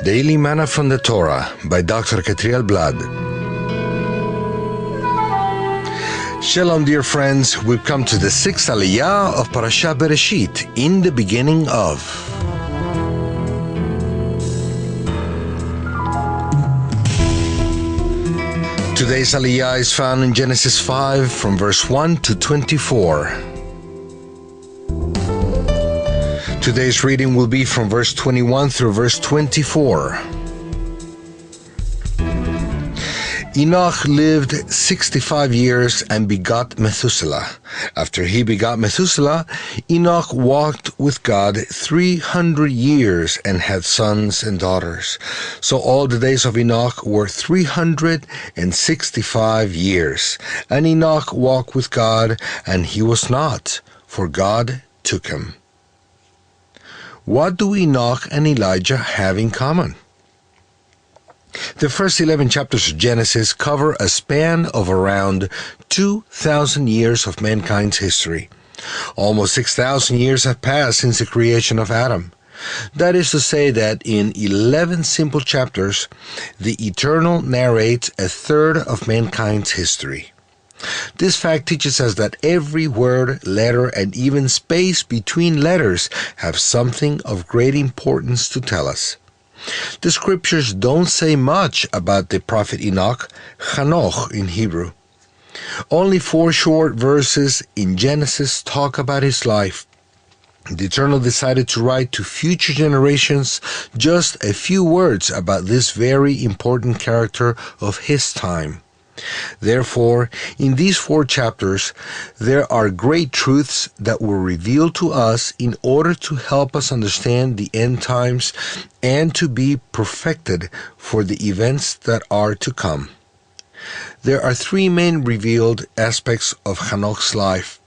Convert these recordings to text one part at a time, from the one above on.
Daily Manna from the Torah by Dr. Ketriel Blad. Shalom, dear friends. We've come to the sixth aliyah of Parashat Bereshit, in the beginning of. Today's aliyah is found in Genesis 5 from verse 1 to 24. Today's reading will be from verse 21 through verse 24. Enoch lived 65 years and begot Methuselah. After he begot Methuselah, Enoch walked with God 300 years and had sons and daughters. So all the days of Enoch were 365 years. And Enoch walked with God, and he was not, for God took him. What do Enoch and Elijah have in common? The first 11 chapters of Genesis cover a span of around 2,000 years of mankind's history. Almost 6,000 years have passed since the creation of Adam. That is to say that in 11 simple chapters, the Eternal narrates a third of mankind's history. This fact teaches us that every word, letter, and even space between letters have something of great importance to tell us. The scriptures don't say much about the prophet Enoch, Hanoch in Hebrew. Only 4 short verses in Genesis talk about his life. The Eternal decided to write to future generations just a few words about this very important character of his time. Therefore, in these 4 chapters, there are great truths that were revealed to us in order to help us understand the end times and to be perfected for the events that are to come. There are 3 main revealed aspects of Hanoch's life: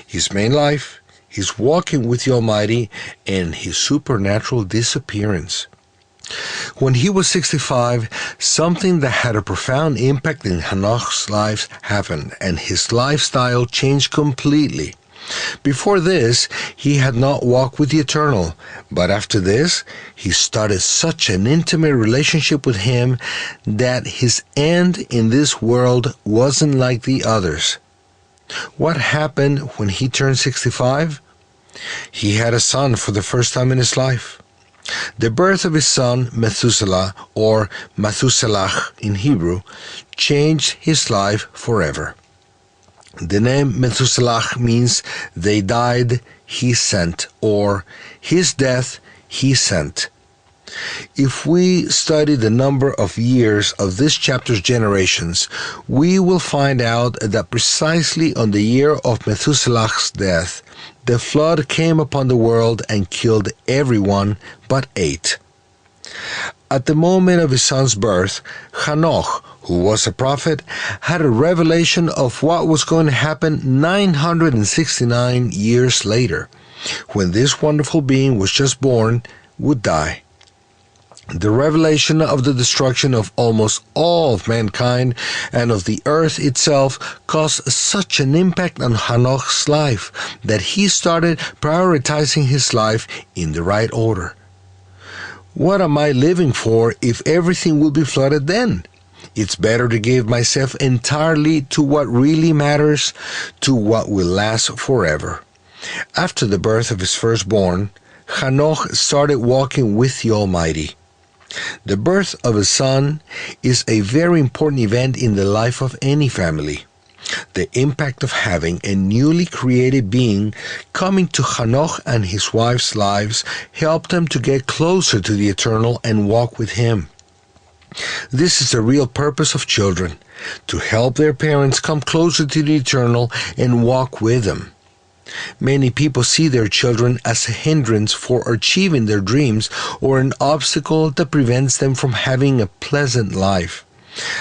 his main life, his walking with the Almighty, and his supernatural disappearance. When he was 65, something that had a profound impact in Hanoch's life happened, and his lifestyle changed completely. Before this, he had not walked with the Eternal, but after this, he started such an intimate relationship with him that his end in this world wasn't like the others. What happened when he turned 65? He had a son for the first time in his life. The birth of his son, Methuselah, or Methuselah in Hebrew, changed his life forever. The name Methuselah means they died, he sent, or his death, he sent. If we study the number of years of this chapter's generations, we will find out that precisely on the year of Methuselah's death, the flood came upon the world and killed everyone but 8. At the moment of his son's birth, Hanoch, who was a prophet, had a revelation of what was going to happen 969 years later, when this wonderful being was just born, would die. The revelation of the destruction of almost all of mankind and of the earth itself caused such an impact on Hanoch's life that he started prioritizing his life in the right order. What am I living for if everything will be flooded then? It's better to give myself entirely to what really matters, to what will last forever. After the birth of his firstborn, Hanoch started walking with the Almighty. The birth of a son is a very important event in the life of any family. The impact of having a newly created being coming to Hanoch and his wife's lives helped them to get closer to the Eternal and walk with him. This is the real purpose of children, to help their parents come closer to the Eternal and walk with them. Many people see their children as a hindrance for achieving their dreams or an obstacle that prevents them from having a pleasant life.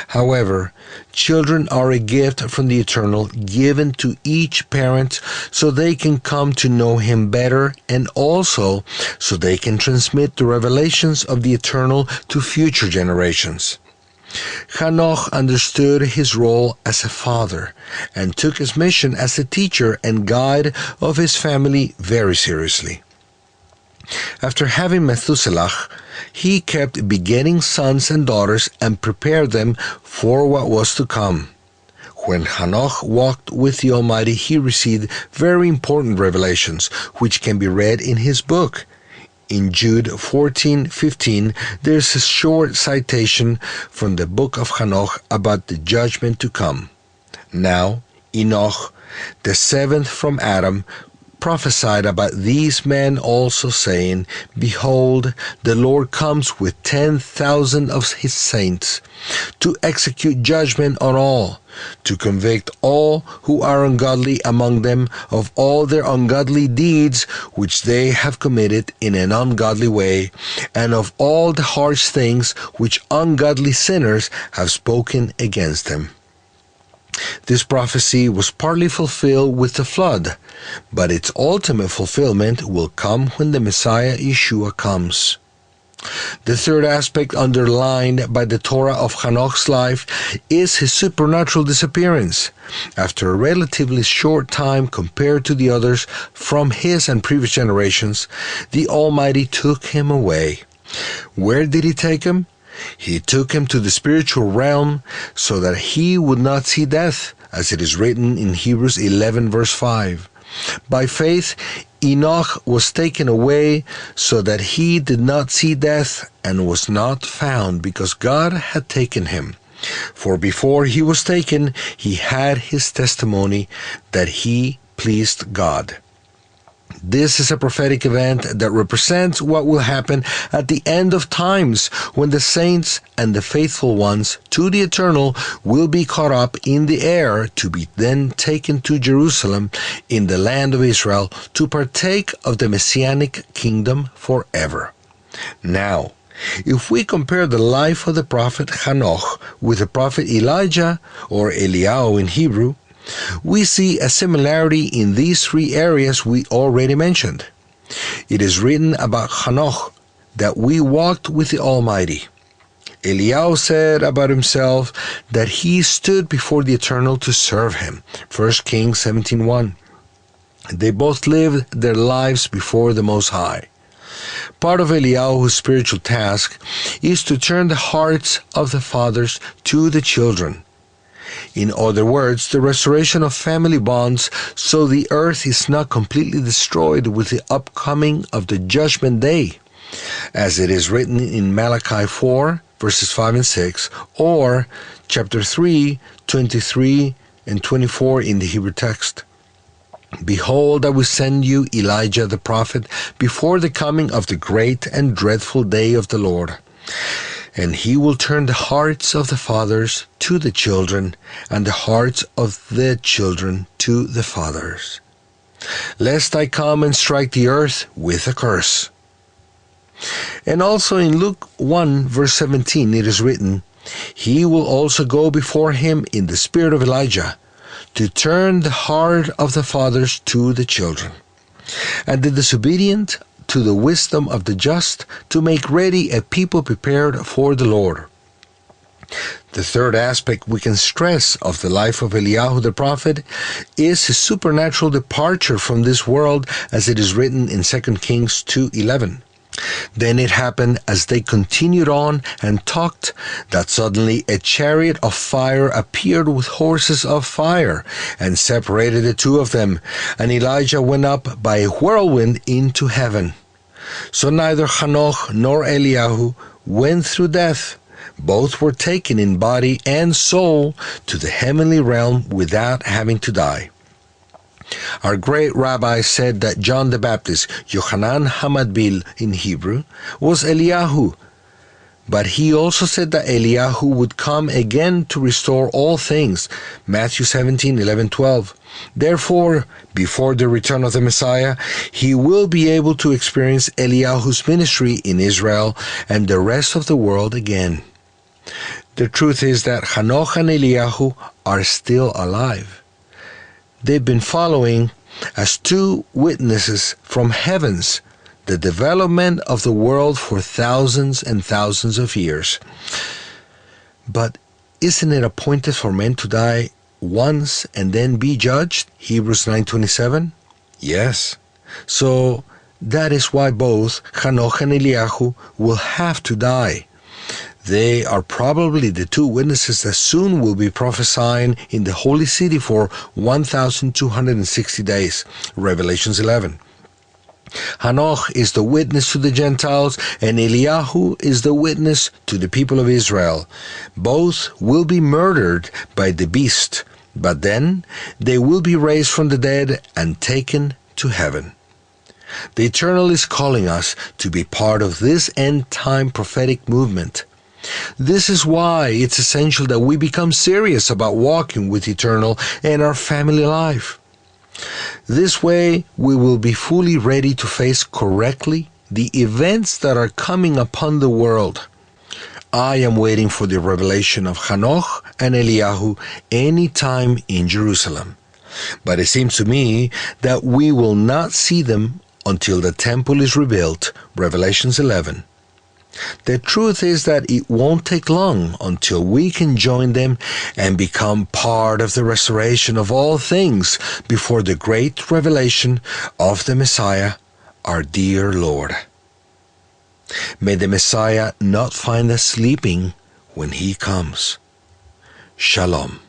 However, children are a gift from the Eternal given to each parent so they can come to know Him better and also so they can transmit the revelations of the Eternal to future generations. Hanoch understood his role as a father and took his mission as a teacher and guide of his family very seriously. After having Methuselah, he kept begetting sons and daughters and prepared them for what was to come. When Hanoch walked with the Almighty, he received very important revelations, which can be read in his book. In Jude 14:15, there's a short citation from the book of Hanoch about the judgment to come. Now, Enoch, the seventh from Adam, prophesied about these men also, saying, Behold, the Lord comes with 10,000 of his saints, to execute judgment on all, to convict all who are ungodly among them of all their ungodly deeds which they have committed in an ungodly way, and of all the harsh things which ungodly sinners have spoken against them. This prophecy was partly fulfilled with the flood, but its ultimate fulfillment will come when the Messiah Yeshua comes. The third aspect underlined by the Torah of Hanoch's life is his supernatural disappearance. After a relatively short time compared to the others from his and previous generations, the Almighty took him away. Where did he take him? He took him to the spiritual realm so that he would not see death, as it is written in Hebrews 11 verse 5. By faith, Enoch was taken away so that he did not see death and was not found because God had taken him. For before he was taken, he had his testimony that he pleased God. This is a prophetic event that represents what will happen at the end of times, when the saints and the faithful ones to the eternal will be caught up in the air to be then taken to Jerusalem in the land of Israel to partake of the Messianic kingdom forever. Now, if we compare the life of the prophet Hanoch with the prophet Elijah, or Eliyahu in Hebrew, we see a similarity in these three areas we already mentioned. It is written about Hanoch that we walked with the Almighty. Eliyahu said about himself that he stood before the Eternal to serve him. 1 Kings 17:1. They both lived their lives before the Most High. Part of Eliyahu's spiritual task is to turn the hearts of the fathers to the children. In other words, the restoration of family bonds so the earth is not completely destroyed with the upcoming of the judgment day, as it is written in Malachi 4, verses 5 and 6, or chapter 3, 23 and 24 in the Hebrew text. Behold, I will send you Elijah the prophet before the coming of the great and dreadful day of the Lord. And he will turn the hearts of the fathers to the children, and the hearts of the children to the fathers, lest I come and strike the earth with a curse. And also in Luke 1 verse 17 it is written, He will also go before him in the spirit of Elijah, to turn the heart of the fathers to the children, and the disobedient to the wisdom of the just, to make ready a people prepared for the Lord. The third aspect we can stress of the life of Eliyahu the prophet is his supernatural departure from this world, as it is written in 2 Kings 2:11. Then it happened, as they continued on and talked, that suddenly a chariot of fire appeared with horses of fire, and separated the two of them, and Elijah went up by a whirlwind into heaven. So neither Hanoch nor Eliyahu went through death. Both were taken in body and soul to the heavenly realm without having to die. Our great rabbi said that John the Baptist, Yochanan HaMatbil in Hebrew, was Eliyahu. But he also said that Eliyahu would come again to restore all things. Matthew 17:11-12. Therefore, before the return of the Messiah, he will be able to experience Eliyahu's ministry in Israel and the rest of the world again. The truth is that Hanoch and Eliyahu are still alive. They've been following as two witnesses from heavens the development of the world for thousands and thousands of years. But isn't it appointed for men to die once and then be judged? Hebrews 9:27. Yes. So That is why both Hanoch and Eliyahu will have to die. They are probably the two witnesses that soon will be prophesying in the holy city for 1,260 days. Revelations 11. Hanoch is the witness to the Gentiles, and Eliyahu is the witness to the people of Israel. Both will be murdered by the beast, but then they will be raised from the dead and taken to heaven. The Eternal is calling us to be part of this end-time prophetic movement. This is why it's essential that we become serious about walking with Eternal and our family life. This way, we will be fully ready to face correctly the events that are coming upon the world. I am waiting for the revelation of Hanoch and Eliyahu any time in Jerusalem. But it seems to me that we will not see them until the temple is rebuilt, Revelations 11. The truth is that it won't take long until we can join them and become part of the restoration of all things before the great revelation of the Messiah, our dear Lord. May the Messiah not find us sleeping when he comes. Shalom.